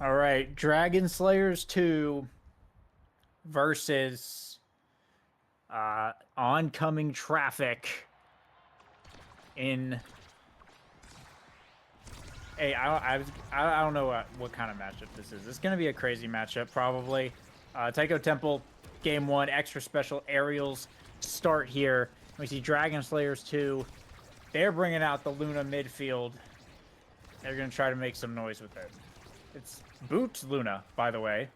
All right, Dragonslayers 2 versus Oncoming Traffic in Hey, I don't know what kind of matchup this is. It's gonna be a crazy matchup, probably. Taiko Temple, game one, extra special aerials start here. We see Dragon Slayers 2. They're bringing out the Luna midfield. They're gonna try to make some noise with it. It's Boot Luna, by the way.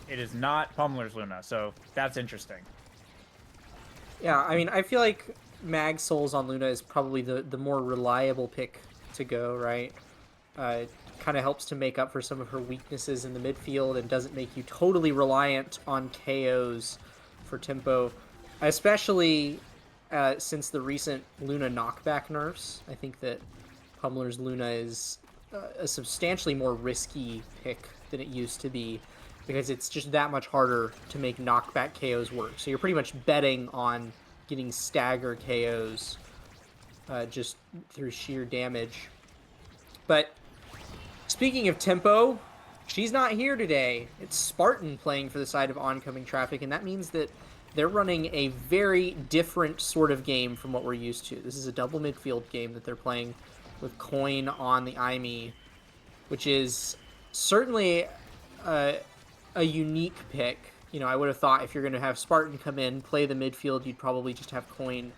It is not Pummeler's Luna, so that's interesting. Yeah, I mean, I feel like Mag Souls on Luna is probably the more reliable pick to go, right? It kind of helps to make up for some of her weaknesses in the midfield and doesn't make you totally reliant on KOs for tempo, especially since the recent Luna knockback nerfs. I think that Pummeler's Luna is a substantially more risky pick than it used to be because it's just that much harder to make knockback KOs work. So you're pretty much betting on getting stagger KOs just through sheer damage. But speaking of tempo, she's not here today. It's Spartan playing for the side of Oncoming Traffic, and that means that they're running a very different sort of game from what we're used to. This is a double midfield game that they're playing with Coin on the IME, which is certainly a unique pick. You know, I would have thought if you're going to have Spartan come in, play the midfield, you'd probably just have Coin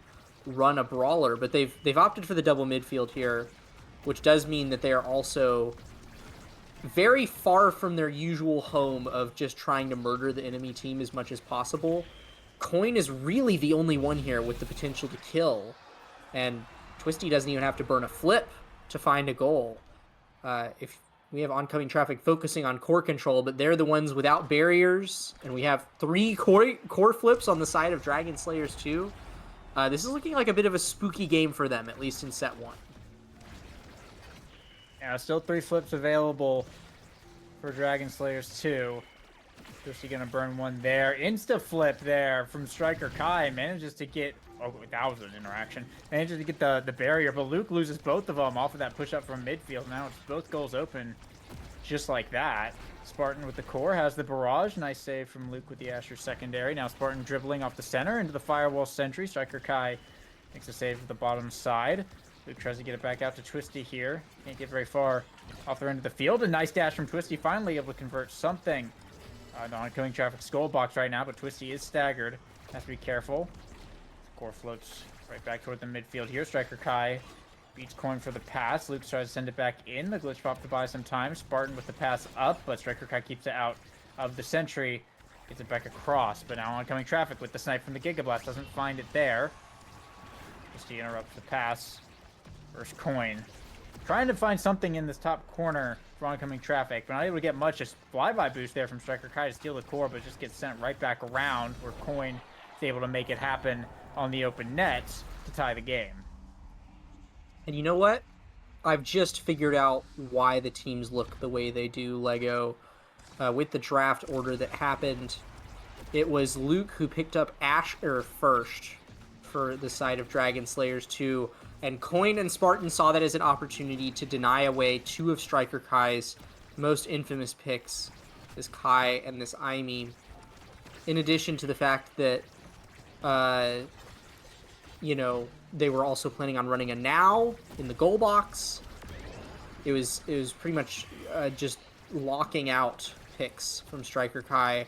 run a brawler. But they've opted for the double midfield here, which does mean that they are also very far from their usual home of just trying to murder the enemy team as much as possible. Coin is really the only one here with the potential to kill, and Twisty doesn't even have to burn a flip to find a goal. If we have Oncoming Traffic focusing on core control, but they're the ones without barriers, and we have three core flips on the side of Dragonslayers too. This is looking like a bit of a spooky game for them, at least in set one. Yeah, still 3 flips available for Dragon Slayers 2. Twisty gonna burn one there. Insta flip there from Striker Kai. Manages to get... Oh, that was an interaction. Manages to get the barrier, but Luke loses both of them off of that push up from midfield. Now it's both goals open just like that. Spartan with the core has the barrage. Nice save from Luke with the Asher secondary. Now Spartan dribbling off the center into the firewall sentry. Striker Kai makes a save with the bottom side. Luke tries to get it back out to Twisty here. Can't get very far off the end of the field. A nice dash from Twisty, finally able to convert something. The Oncoming Traffic skull box right now, but Twisty is staggered. Has to be careful. Core floats right back toward the midfield here. Striker Kai beats Coin for the pass. Luke tries to send it back in. The glitch pop to buy some time. Spartan with the pass up, but Striker Kai keeps it out of the sentry. Gets it back across, but now Oncoming Traffic with the snipe from the Giga Blast doesn't find it there. Twisty interrupts the pass. First Coin. Trying to find something in this top corner for Oncoming Traffic, but not able to get much. Just flyby boost there from Striker Kai to steal the core, but just gets sent right back around where Coin is able to make it happen on the open nets to tie the game. And you know what? I've just figured out why the teams look the way they do, Lego. With the draft order that happened, it was Luke who picked up Asher first for the side of Dragonslayers 2, and Coin and Spartan saw that as an opportunity to deny away two of Striker Kai's most infamous picks, this Kai and this Aimi, in addition to the fact that, they were also planning on running a Now in the goal box. It was pretty much just locking out picks from Striker Kai.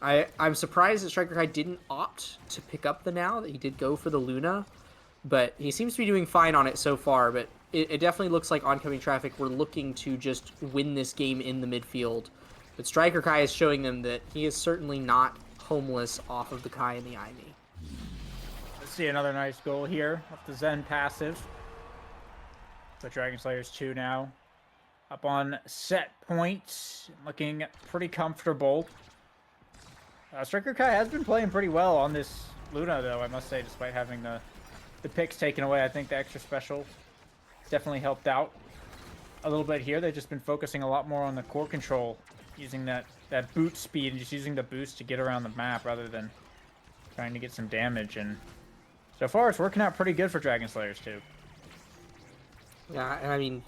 I'm surprised that Striker Kai didn't opt to pick up the Now, that he did go for the Luna, but he seems to be doing fine on it so far. But it definitely looks like Oncoming Traffic were looking to just win this game in the midfield. But Striker Kai is showing them that he is certainly not homeless off of the Kai and the Ivy. Let's see another nice goal here off the Zen passive. So Dragon Slayers 2 now up on set point, looking pretty comfortable. Striker Kai has been playing pretty well on this Luna, though, I must say, despite having the picks taken away. I think the extra special definitely helped out a little bit here. They've just been focusing a lot more on the core control, using that boot speed and just using the boost to get around the map rather than trying to get some damage. And so far, it's working out pretty good for Dragon Slayers too. Yeah, and I mean,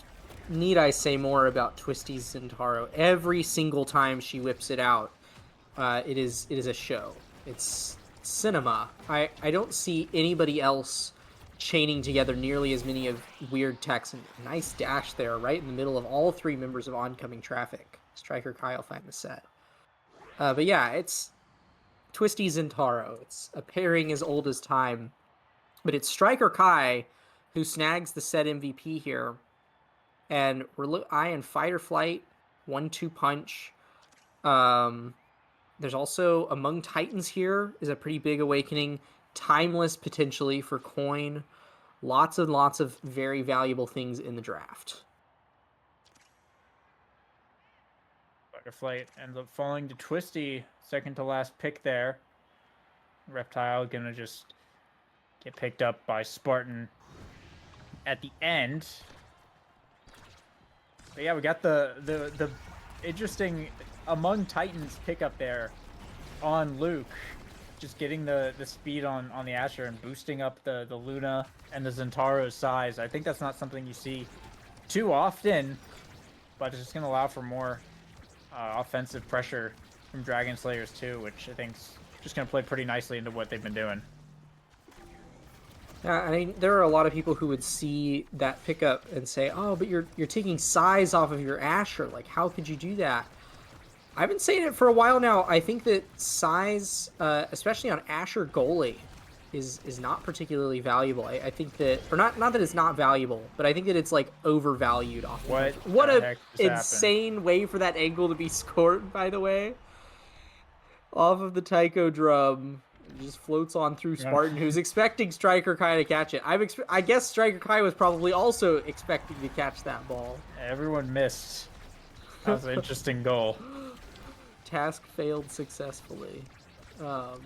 need I say more about Twisty's Zentaro? Every single time she whips it out, it is a show. It's cinema. I don't see anybody else chaining together nearly as many of weird techs. And nice dash there, right in the middle of all three members of Oncoming Traffic. Striker Kyle find the set. But yeah, it's Twisty Zentaro. It's a pairing as old as time. But it's Striker Kai who snags the set MVP here. And we're eyeing Fight or Flight, 1-2 punch. There's also Among Titans here is a pretty big awakening. Timeless potentially for coin. Lots and lots of very valuable things in the draft. Butterflight ends up falling to Twisty, second to last pick there. Reptile gonna just get picked up by Spartan at the end. But yeah, we got the interesting Among Titans pickup there on Luke. Just getting the speed on the Asher and boosting up the Luna and the Zentaro's size. I think that's not something you see too often, but it's just going to allow for more offensive pressure from Dragonslayers too, which I think's just going to play pretty nicely into what they've been doing. Yeah, I mean, there are a lot of people who would see that pickup and say, "Oh, but you're taking size off of your Asher. Like, how could you do that?" I've been saying it for a while now. I think that size, especially on Asher goalie, is not particularly valuable. I think that, or not that it's not valuable, but I think that it's like overvalued. Off what a insane way for that angle to be scored, by the way, off of the taiko drum. It just floats on through Spartan, who's expecting Striker Kai to catch it. I guess Striker Kai was probably also expecting to catch that ball. Everyone missed. That was an interesting goal. Task failed successfully. But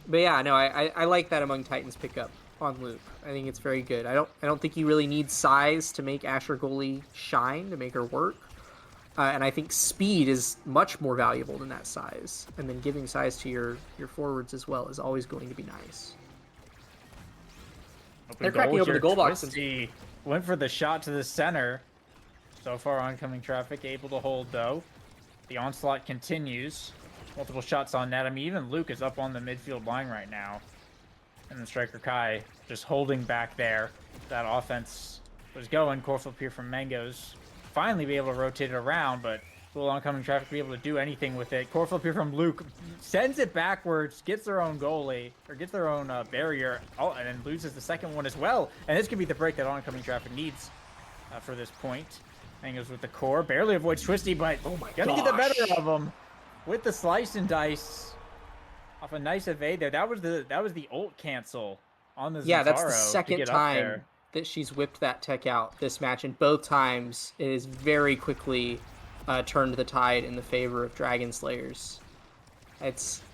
yeah, no, I like that Among Titans pickup on Luke. I think it's very good. I don't think you really need size to make Asher goalie shine, to make her work. And I think speed is much more valuable than that size. And then giving size to your forwards as well is always going to be nice. They're cracking open the goal box. Went for the shot to the center. So far, Oncoming Traffic able to hold, though. The onslaught continues. Multiple shots on net. I mean, even Luke is up on the midfield line right now. And then Striker Kai just holding back there. That offense was going. Corflip here from Mangoes. Finally be able to rotate it around, but will Oncoming Traffic be able to do anything with it? Corflip here from Luke sends it backwards, gets their own goalie, or gets their own barrier, and then loses the second one as well. And this could be the break that Oncoming Traffic needs for this point. Mangoes with the core, barely avoids Twisty, but gonna get the better of him with the slice and dice off a nice evade there. That was the ult cancel on the Zentaro. Yeah, that's the second time that she's whipped that tech out this match, and both times it has very quickly turned the tide in the favor of Dragonslayers.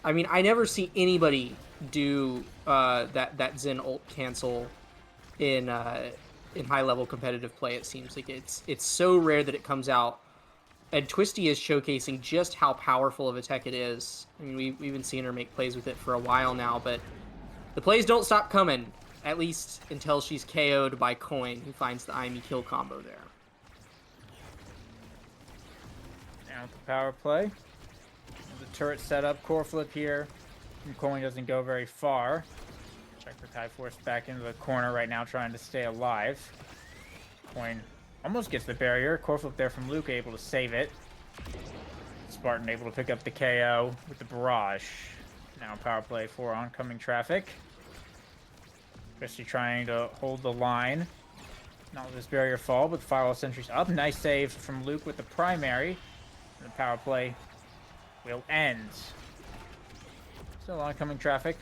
I mean, I never see anybody do that Zen ult cancel in high level competitive play. It seems like it's so rare that it comes out, and Twisty is showcasing just how powerful of a tech it is. I mean, we've been seeing her make plays with it for a while now, but the plays don't stop coming. At least until she's KO'd by Coin, who finds the IME kill combo there. Now with the power play. The turret set up, core flip here. And Coin doesn't go very far. Striker Kai forced back into the corner right now, trying to stay alive. Coin almost gets the barrier. Core flip there from Luke, able to save it. Spartan able to pick up the KO with the barrage. Now power play for Oncoming Traffic. Twisty trying to hold the line. Not with this barrier fall, but the firewall sentry's up. Nice save from Luke with the primary. And the power play will end. Still Oncoming Traffic,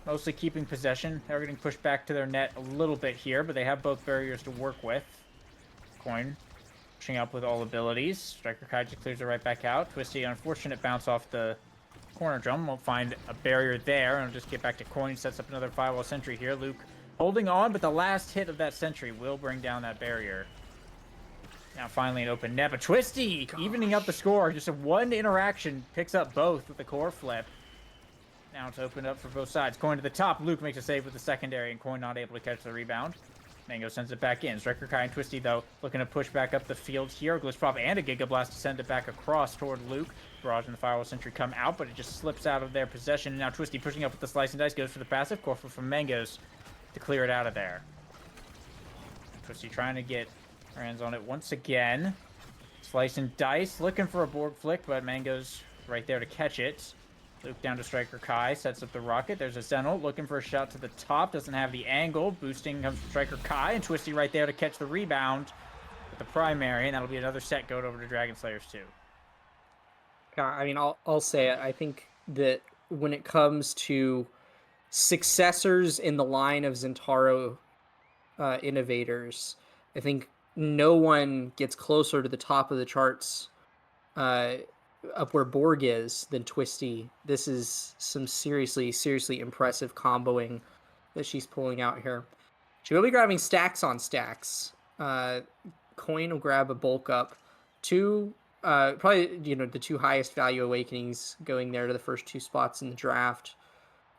mostly keeping possession. They're getting pushed back to their net a little bit here, but they have both barriers to work with. Coin pushing up with all abilities. Striker Kai just clears it right back out. Twisty, unfortunate bounce off the corner drum. Won't find a barrier there, and will just get back to Coin. Sets up another firewall sentry here. Luke holding on, but the last hit of that sentry will bring down that barrier. Now finally an open net, but Twisty evening up the score. Just a one interaction picks up both with the core flip. Now it's opened up for both sides. Coin to the top. Luke makes a save with the secondary, and Coin not able to catch the rebound. Mango sends it back in. Striker Kai and Twisty, though, looking to push back up the field here. Glitch Pop and a Giga Blast to send it back across toward Luke. Barrage and the Firewall Sentry come out, but it just slips out of their possession. And now Twisty pushing up with the Slice and Dice, goes for the passive. Core Flip from Mangoes to clear it out of there. Twisty trying to get her hands on it once again. Slice and Dice looking for a board flick, but Mango's right there to catch it. Luke down to Striker Kai, sets up the rocket. There's a Sentinel looking for a shot to the top. Doesn't have the angle. Boosting comes from Striker Kai, and Twisty right there to catch the rebound with the primary, and that'll be another set going over to Dragonslayers 2. Yeah, I mean, I'll say it. I think that when it comes to successors in the line of Zentaro innovators, I think no one gets closer to the top of the charts up where Borg is than Twisty. This is some seriously impressive comboing that she's pulling out here. She will be grabbing stacks on stacks. Coin will grab a bulk up. Probably, the two highest value awakenings going there to the first two spots in the draft.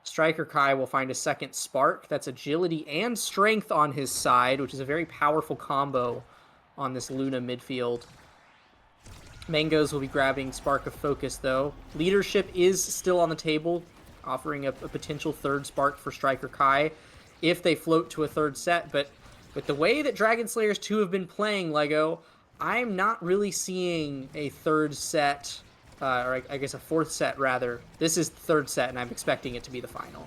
Striker Kai will find a second spark. That's agility and strength on his side, which is a very powerful combo on this Luna midfield. Mangoes will be grabbing Spark of Focus, though. Leadership is still on the table, offering a potential third spark for Striker Kai if they float to a third set. But with the way that Dragonslayers 2 have been playing, Lego, I'm not really seeing a third set, or I guess a fourth set, rather. This is the third set, and I'm expecting it to be the final.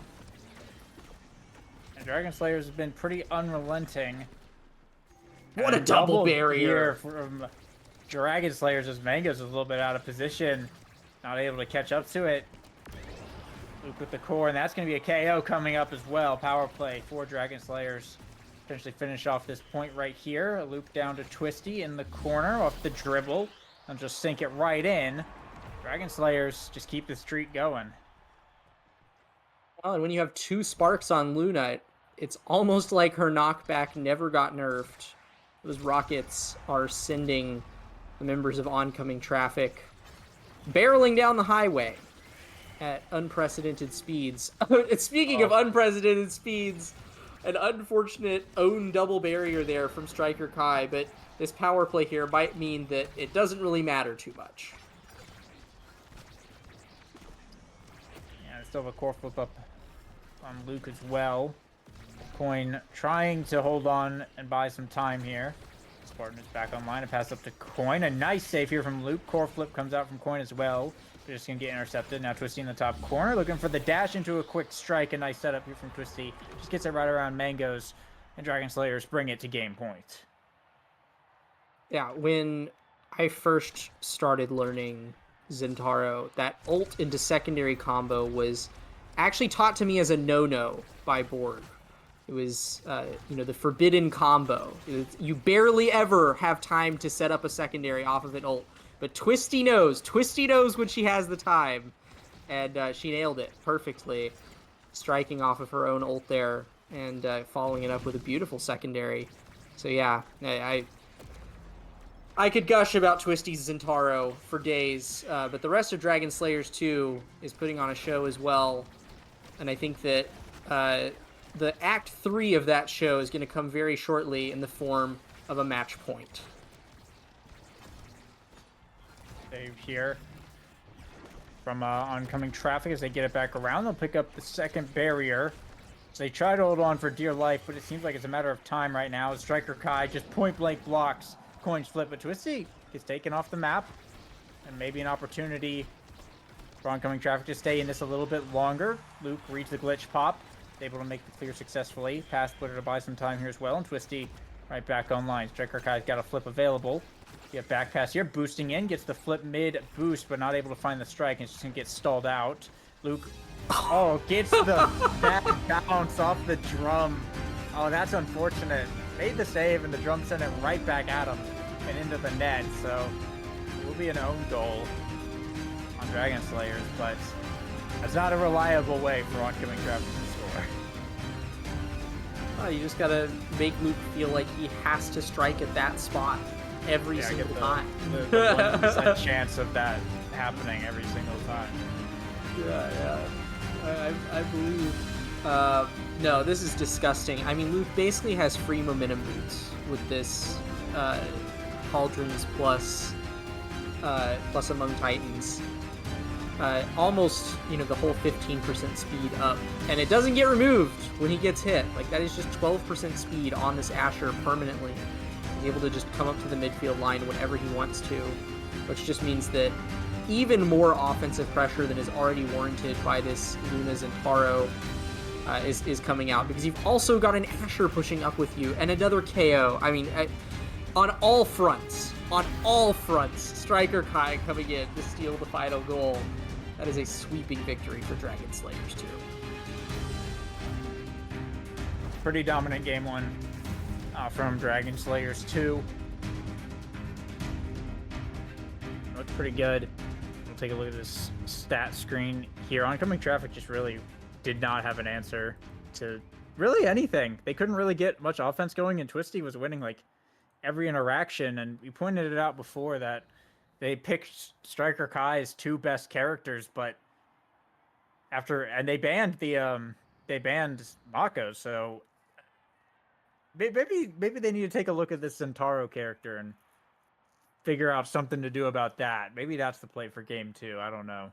And Dragonslayers has been pretty unrelenting. What a double barrier from Dragonslayers as Mangoes is a little bit out of position. Not able to catch up to it. Luke with the core, and that's going to be a KO coming up as well. Power play for Dragonslayers. Potentially finish off this point right here. A loop down to Twisty in the corner off the dribble. And just sink it right in. Dragonslayers just keep the streak going. Well, and when you have two sparks on Luna, it's almost like her knockback never got nerfed. Those rockets are sending the members of Oncoming Traffic barreling down the highway at unprecedented speeds. Speaking of unprecedented speeds, an unfortunate own double barrier there from Striker Kai, but this power play here might mean that it doesn't really matter too much. Yeah, still have a core flip up on Luke as well. Coin trying to hold on and buy some time here. Spartan is back online and pass up to Coin. A nice save here from Luke. Core flip comes out from Coin as well. They're just going to get intercepted. Now Twisty in the top corner. Looking for the dash into a quick strike. A nice setup here from Twisty. Just gets it right around Mangoes. And Dragonslayers bring it to game point. Yeah, when I first started learning Zentaro, that ult into secondary combo was actually taught to me as a no-no by Borg. It was, the forbidden combo. You barely ever have time to set up a secondary off of an ult. But Twisty knows. Twisty knows when she has the time. And she nailed it perfectly. Striking off of her own ult there. And following it up with a beautiful secondary. So yeah, I could gush about Twisty's Zentaro for days. But the rest of Dragonslayers 2 is putting on a show as well. And I think that the Act 3 of that show is going to come very shortly in the form of a match point. Save here from Oncoming Traffic as they get it back around. They'll pick up the second barrier. So they try to hold on for dear life, but it seems like it's a matter of time right now. Striker Kai just point blank blocks. Coins flip, but Twisty gets taken off the map. And maybe an opportunity for Oncoming Traffic to stay in this a little bit longer. Luke reads the glitch pop. Able to make the clear successfully. Pass Splitter to buy some time here as well. And Twisty right back online. Striker Kai's got a flip available. Get back pass here. Boosting in. Gets the flip mid boost, but not able to find the strike. And it's just going to get stalled out. Luke, gets the back bounce off the drum. Oh, that's unfortunate. Made the save, and the drum sent it right back at him and into the net. So it will be an own goal on Dragonslayers, but that's not a reliable way for Oncoming Traffic to score. Oh, you just gotta make Luke feel like he has to strike at that spot every single time. The 1% chance of that happening every single time. Yeah. I believe. No, this is disgusting. I mean, Luke basically has free momentum boots with this Cauldrons plus Among Titans. Almost, the whole 15% speed up. And it doesn't get removed when he gets hit. Like, that is just 12% speed on this Asher permanently. He's able to just come up to the midfield line whenever he wants to, which just means that even more offensive pressure than is already warranted by this Luna Zentaro is coming out, because you've also got an Asher pushing up with you and another KO. I mean, on all fronts, Striker Kai coming in to steal the final goal. That is a sweeping victory for Dragonslayers 2. Pretty dominant game one from Dragonslayers 2. Looks pretty good. We'll take a look at this stat screen here. Oncoming Traffic just really did not have an answer to really anything. They couldn't really get much offense going, and Twisty was winning like every interaction. And we pointed it out before that they picked Striker Kai's 2 best characters, but they banned Mako. So maybe they need to take a look at this Centauro character and figure out something to do about that. Maybe that's the play for game 2. I don't know.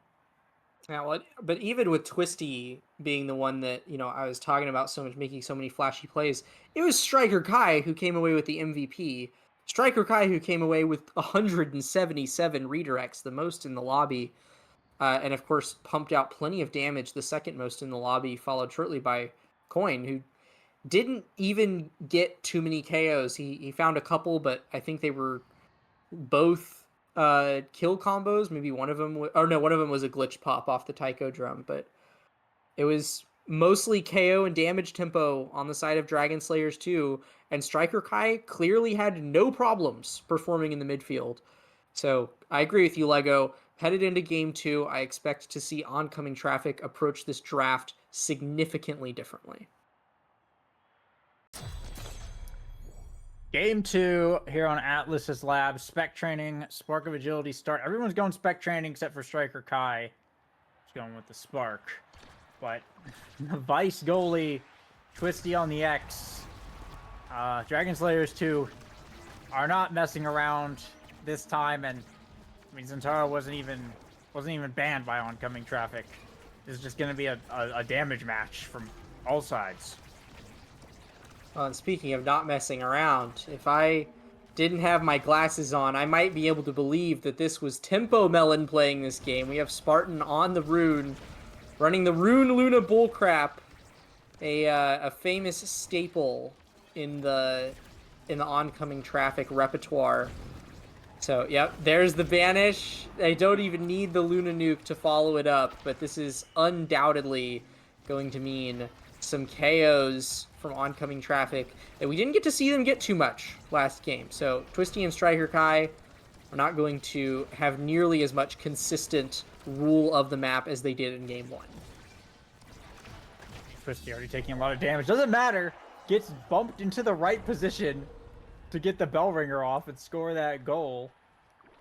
Yeah, well, but even with Twisty being the one that, I was talking about so much, making so many flashy plays, it was Striker Kai who came away with the MVP. Striker Kai who came away with 177 redirects, the most in the lobby, and of course pumped out plenty of damage, the second most in the lobby, followed shortly by Coin, who didn't even get too many KOs. He found a couple, but I think they were both kill combos. Maybe one of them one of them was a glitch pop off the Taiko drum, but it was mostly KO and damage tempo on the side of Dragonslayers 2, and Striker Kai clearly had no problems performing in the midfield. So I agree with you, Lego. Headed into game 2, I expect to see Oncoming Traffic approach this draft significantly differently. Game 2 here on Atlas's Lab. Spec training, Spark of Agility start. Everyone's going spec training except for Striker Kai. He's going with the Spark. But the Vice goalie, Twisty on the X. Dragonslayers 2 are not messing around this time, and I mean Zentaro wasn't even banned by Oncoming Traffic. This is just going to be a damage match from all sides. Well, and speaking of not messing around, if I didn't have my glasses on, I might be able to believe that this was TempoMelon playing this game. We have Spartan on the Rune, running the Rune Luna Bullcrap, a famous staple in the Oncoming Traffic repertoire. So, yep, there's the banish. I don't even need the Luna Nuke to follow it up, but this is undoubtedly going to mean some KOs from Oncoming Traffic that we didn't get to see them get too much last game. So Twisty and Striker Kai are not going to have nearly as much consistent rule of the map as they did in game 1. Twisty already taking a lot of damage. Doesn't matter. Gets bumped into the right position to get the bell ringer off and score that goal.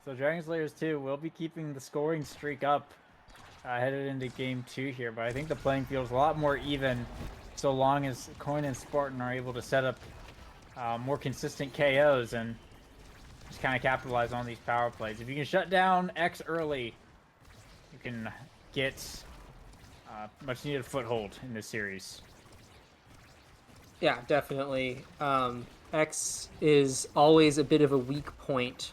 So Dragonslayers 2 will be keeping the scoring streak up headed into game 2 here, but I think the playing field is a lot more even so long as Coin and Spartan are able to set up more consistent KOs and just kind of capitalize on these power plays. If you can shut down X early, you can get much needed foothold in this series. Yeah, definitely. X is always a bit of a weak point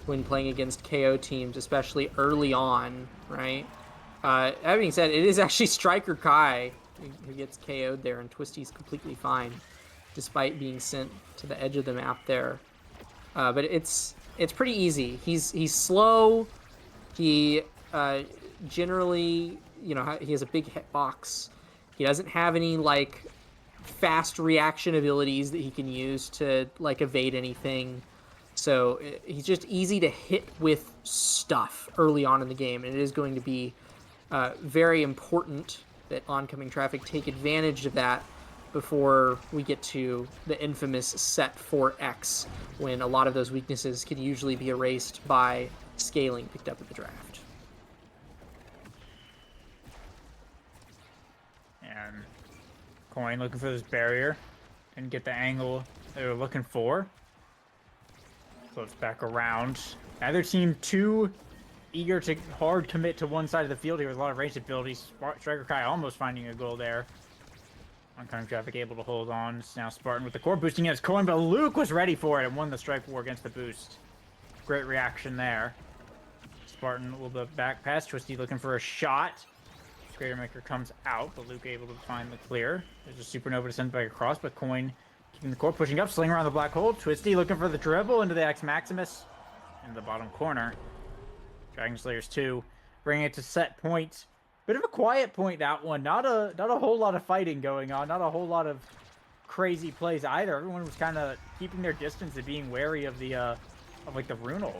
when playing against KO teams, especially early on, right? That being said, it is actually Striker Kai who gets KO'd there, and Twisty's completely fine, despite being sent to the edge of the map there. But it's pretty easy. He's slow. He generally, he has a big hitbox. He doesn't have any fast reaction abilities that he can use to evade anything. So he's just easy to hit with stuff early on in the game, and it is going to be very important that Oncoming Traffic take advantage of that before we get to the infamous set 4X, when a lot of those weaknesses can usually be erased by scaling picked up at the draft. And Coin looking for this barrier and get the angle they were looking for. Floats back around. Neither team too eager to hard commit to one side of the field here with a lot of ranged abilities. Striker Kai almost finding a goal there. Oncoming Traffic able to hold on. It's now Spartan with the core boosting his Coin, but Luke was ready for it and won the strike war against the boost. Great reaction there. Spartan a little bit back past Twisty looking for a shot. Greater Maker comes out, but Luke able to find the clear. There's a Supernova to send back across, but Coin keeping the core pushing up, sling around the black hole. Twisty looking for the dribble into the X Maximus in the bottom corner. Dragonslayers 2 bringing it to set point. Bit of a quiet point, that one. Not a whole lot of fighting going on. Not a whole lot of crazy plays either. Everyone was kind of keeping their distance and being wary of the like the Runal.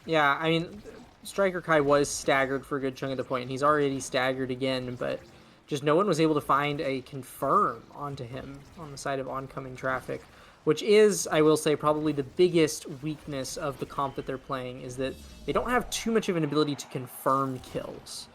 Yeah, I mean, Striker Kai was staggered for a good chunk of the point, and he's already staggered again, but just no one was able to find a confirm onto him on the side of Oncoming Traffic, which is, I will say, probably the biggest weakness of the comp that they're playing, is that they don't have too much of an ability to confirm kills.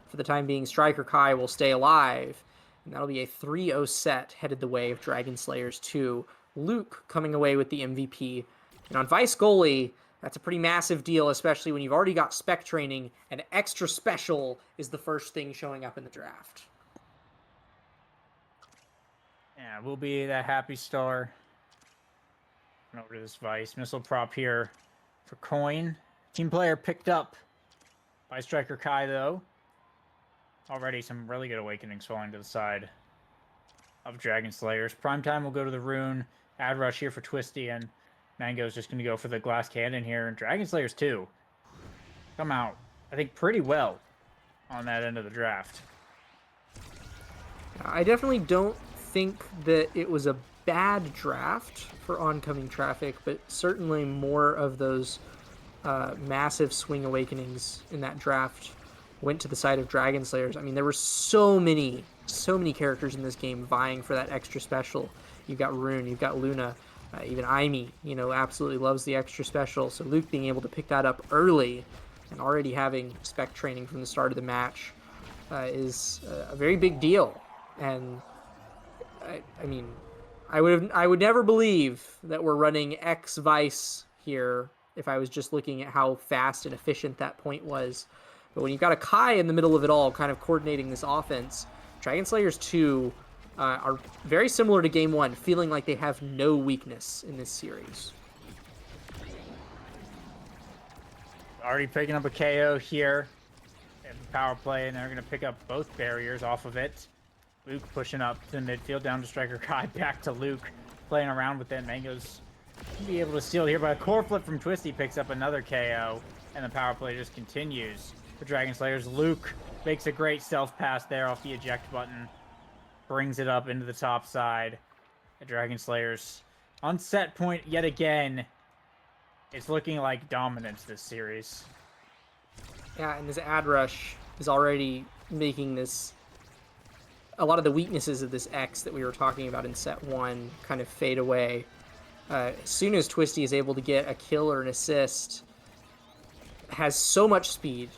For the time being, Striker Kai will stay alive, and that'll be a 3-0 set headed the way of Dragonslayers 2. Luke coming away with the MVP. And on Vice Goalie, that's a pretty massive deal, especially when you've already got spec training, and extra special is the first thing showing up in the draft. Yeah, we'll be that happy star. Over to this Vice. Missile prop here for Coin. Team player picked up by Striker Kai, though. Already some really good awakenings falling to the side of Dragonslayers. Primetime will go to the Rune. Ad rush here for Twisty, and Mango's just going to go for the glass cannon here. And Dragonslayers 2 come out, I think, pretty well on that end of the draft. I definitely don't think that it was a bad draft for Oncoming Traffic, but certainly more of those massive swing awakenings in that draft went to the side of Dragonslayers. I mean, there were so many characters in this game vying for that extra special. You've got Rune, you've got Luna, even Aimee, absolutely loves the extra special. So Luke being able to pick that up early and already having spec training from the start of the match is a very big deal. And I mean, I would never believe that we're running X Vice here if I was just looking at how fast and efficient that point was. But when you've got a Kai in the middle of it all, kind of coordinating this offense, Dragonslayers 2 are very similar to Game 1, feeling like they have no weakness in this series. Already picking up a KO here in the power play, and they're going to pick up both barriers off of it. Luke pushing up to the midfield, down to Striker Kai, back to Luke, playing around with it. Mango's be able to steal here, but a core flip from Twisty picks up another KO, and the power play just continues for Dragonslayers. Luke makes a great stealth pass there off the eject button, brings it up into the top side. The Dragonslayers on set point yet again. It's looking like dominance this series. Yeah, and this ad rush is already making this, a lot of the weaknesses of this X that we were talking about in set 1 kind of fade away. As soon as Twisty is able to get a kill or an assist, has so much speed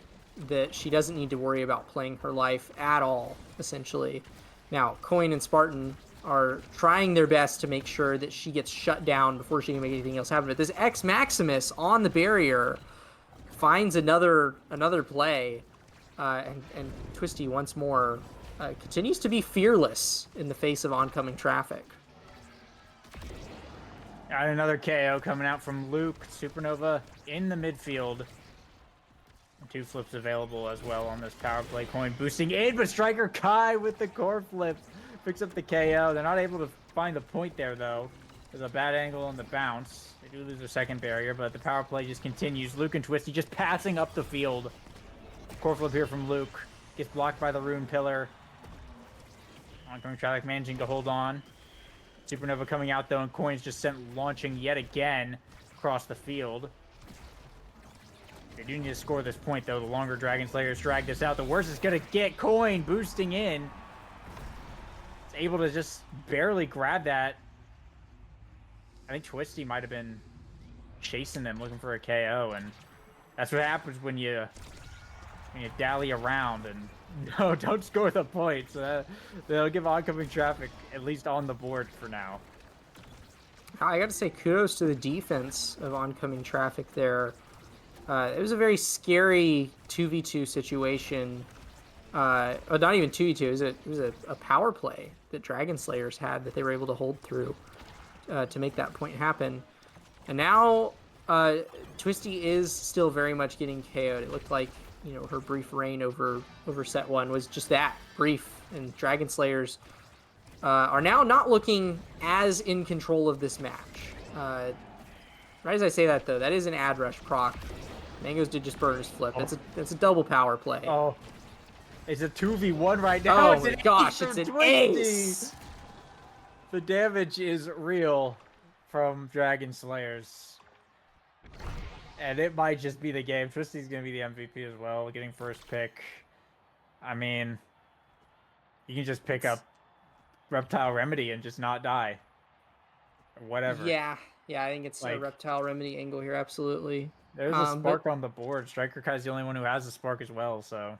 that she doesn't need to worry about playing her life at all, essentially. Now, Coin and Spartan are trying their best to make sure that she gets shut down before she can make anything else happen. But this X Maximus on the barrier finds another play, and Twisty once more continues to be fearless in the face of Oncoming Traffic. Got another KO coming out from Luke. Supernova in the midfield. And 2 flips available as well on this power play. Coin boosting in, but Striker Kai with the core flip picks up the KO. They're not able to find the point there, though. There's a bad angle on the bounce. They do lose their second barrier, but the power play just continues. Luke and Twisty just passing up the field. Core flip here from Luke. Gets blocked by the Rune Pillar. Oncoming Traffic managing to hold on. Supernova coming out, though, and Coin's just sent launching yet again across the field. They do need to score this point, though. The longer Dragonslayers drag this out, the worse it's going to get. Coin boosting in. It's able to just barely grab that. I think Twisty might have been chasing them, looking for a KO, and that's what happens when you when you dally around and no, don't score the points. They'll give Oncoming Traffic at least on the board for now. I got to say kudos to the defense of Oncoming Traffic there. It was a very scary 2v2 situation. Not even 2v2. It was a power play that Dragonslayers had that they were able to hold through to make that point happen. And now Twisty is still very much getting KO'd. It looked like, you know, her brief reign over set one was just that, brief. And Dragonslayers are now not looking as in control of this match. Right as I say that, though, that is an ad rush proc. Mangoes did just burn his flip. That's a double power play. Oh, it's a 2v1 right now. Oh my gosh, it's an ace! The damage is real from Dragonslayers. And it might just be the game. Twisty's going to be the MVP as well, getting first pick. I mean, you can just pick up Reptile Remedy and just not die. Or whatever. Yeah, I think it's a Reptile Remedy angle here, absolutely. There's a spark on the board. Striker Kai's the only one who has a spark as well, so...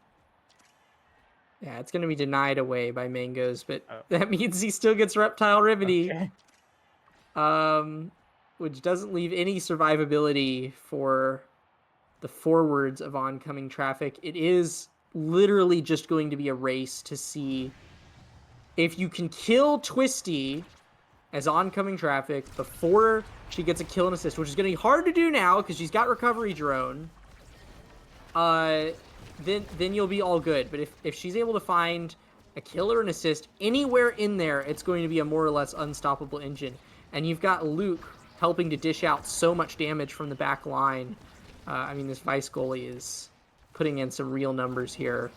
Yeah, it's going to be denied away by Mangoes, but that means he still gets Reptile Remedy. Okay. Which doesn't leave any survivability for the forwards of Oncoming Traffic. It is literally just going to be a race to see if you can kill Twisty as Oncoming Traffic before she gets a kill and assist, which is going to be hard to do now because she's got Recovery Drone. Then you'll be all good. But if she's able to find a kill or an assist anywhere in there, it's going to be a more or less unstoppable engine. And you've got Luke helping to dish out so much damage from the back line. I mean, this Vice goalie is putting in some real numbers here.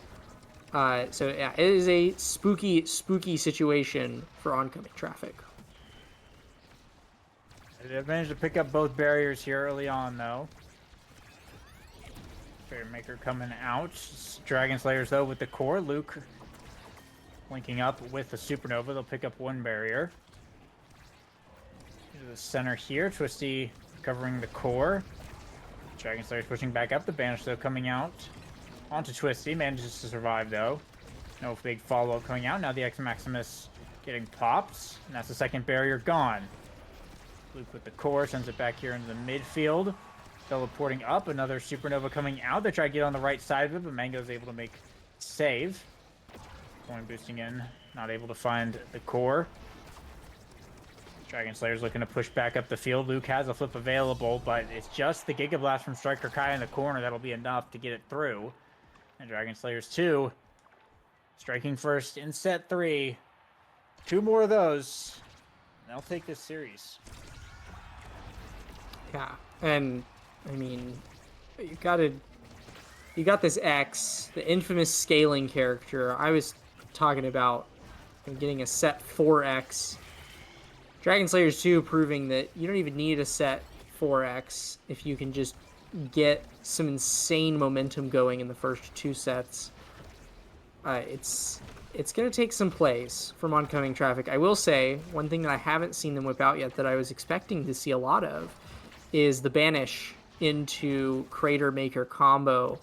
So yeah, it is a spooky situation for Oncoming Traffic. They managed to pick up both barriers here early on, though. Barrier Maker coming out. Dragonslayers, though, with the core. Luke linking up with the Supernova. They'll pick up one barrier. Into the center here. Twisty covering the core. Dragonslayers pushing back up. The Banish, though, coming out onto Twisty. Manages to survive, though. No big follow-up coming out. Now the X-Maximus getting popped. And that's the second barrier gone. Luke with the core sends it back here into the midfield. Teleporting up, another Supernova coming out. They try to get on the right side of it, but Mango's able to make save. Point boosting in, not able to find the core. Dragonslayer's looking to push back up the field. Luke has a flip available, but it's just the Giga Blast from Striker Kai in the corner that'll be enough to get it through. And Dragonslayers 2 striking first in set 3. 2 more of those. And they'll take this series. Yeah, and I mean, you got this X, the infamous scaling character. I was talking about getting a set 4X. Dragonslayers 2 proving that you don't even need a set 4X if you can just get some insane momentum going in the first 2 sets. It's going to take some plays from Oncoming Traffic. I will say, one thing that I haven't seen them whip out yet that I was expecting to see a lot of is the Banish into Crater Maker combo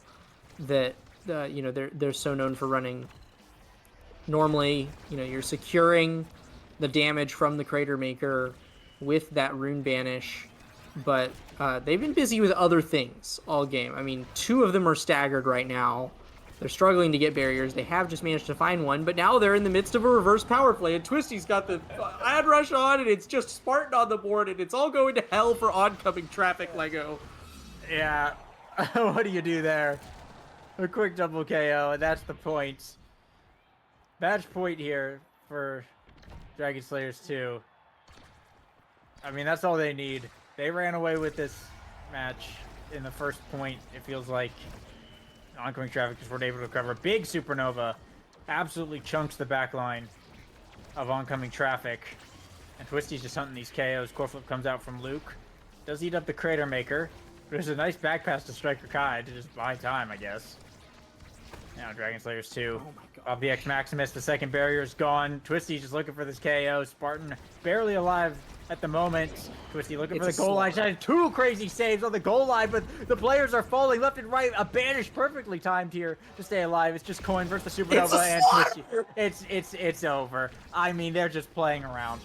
that you know, they're so known for running. Normally, you know, you're securing the damage from the Crater Maker with that Rune Banish, but they've been busy with other things all game. I mean, 2 of them are staggered right now. They're struggling to get barriers. They have just managed to find one, but now they're in the midst of a reverse power play, and Twisty's got the ad rush on, and it's just Spartan on the board, and it's all going to hell for Oncoming Traffic, Lego. Yeah, what do you do there? A quick double KO, and that's the point. Match point here for Dragonslayers 2. I mean, that's all they need. They ran away with this match in the first point, it feels like. Oncoming Traffic just weren't able to recover. Big Supernova absolutely chunks the back line of Oncoming Traffic. And Twisty's just hunting these KOs. Core flip comes out from Luke. Does eat up the Crater Maker. There's a nice back pass to Striker Kai to just buy time, I guess. Now Dragonslayers 2. Off the X Maximus, the second barrier is gone. Twisty's just looking for this KO. Spartan barely alive at the moment. Twisty looking It's for a the goal line. slaughter. Shot 2 crazy saves on the goal line, but the players are falling left and right. A banish perfectly timed here to stay alive. It's just Coin versus the It's a Supernova and Twisty. slaughter! It's over. I mean, they're just playing around.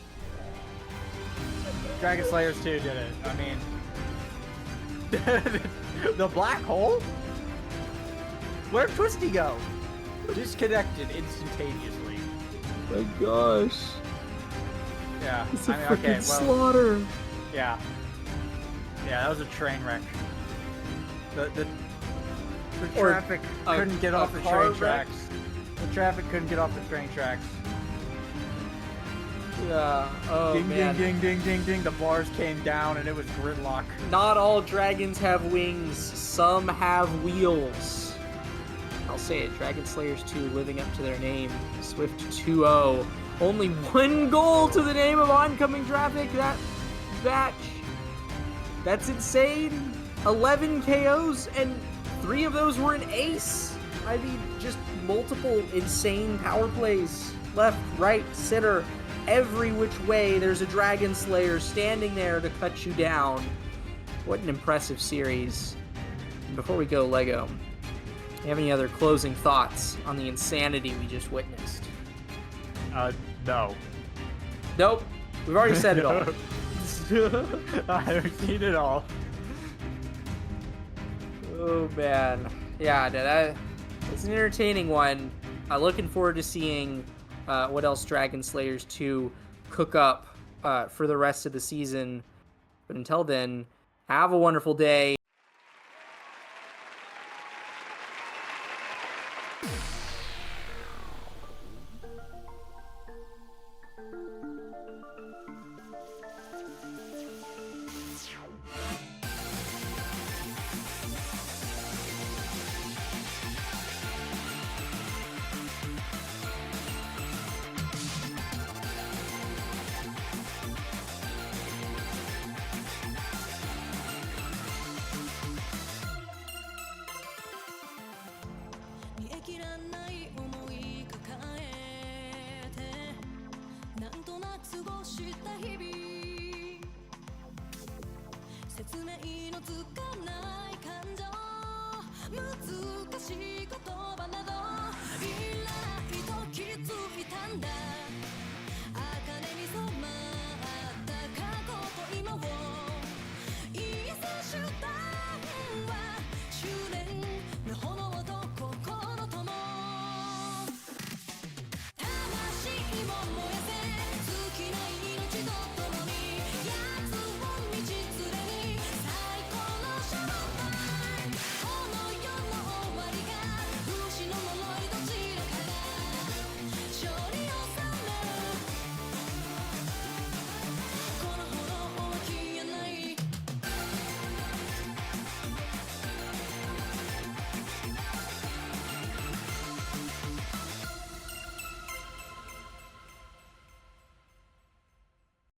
Dragonslayers 2 did it. I mean, the black hole? Where'd Twisty go? Disconnected instantaneously. My gosh. Yeah. It's a I mean, freaking okay, well, slaughter. yeah. Yeah, that was a train wreck. The Or traffic couldn't get off the car train wreck? tracks. The traffic couldn't get off the train tracks. Yeah. Oh, Ding, man. ding, ding, ding, ding, ding. The bars came down and it was gridlock. Not all dragons have wings. Some have wheels. I'll say it. Dragonslayers 2 living up to their name. Swift 2-0. Only 1 goal to the name of Oncoming Traffic. That batch. That's insane. 11 KOs and 3 of those were an ace. I mean, just multiple insane power plays. Left, right, center. Every which way, there's a Dragon Slayer standing there to cut you down. What an impressive series. And before we go, Lego, do you have any other closing thoughts on the insanity we just witnessed? No. Nope. We've already said it all. I've seen it all. Oh, man. Yeah, it's an entertaining one. Looking forward to seeing what else Dragonslayers 2 cook up for the rest of the season. But until then, have a wonderful day.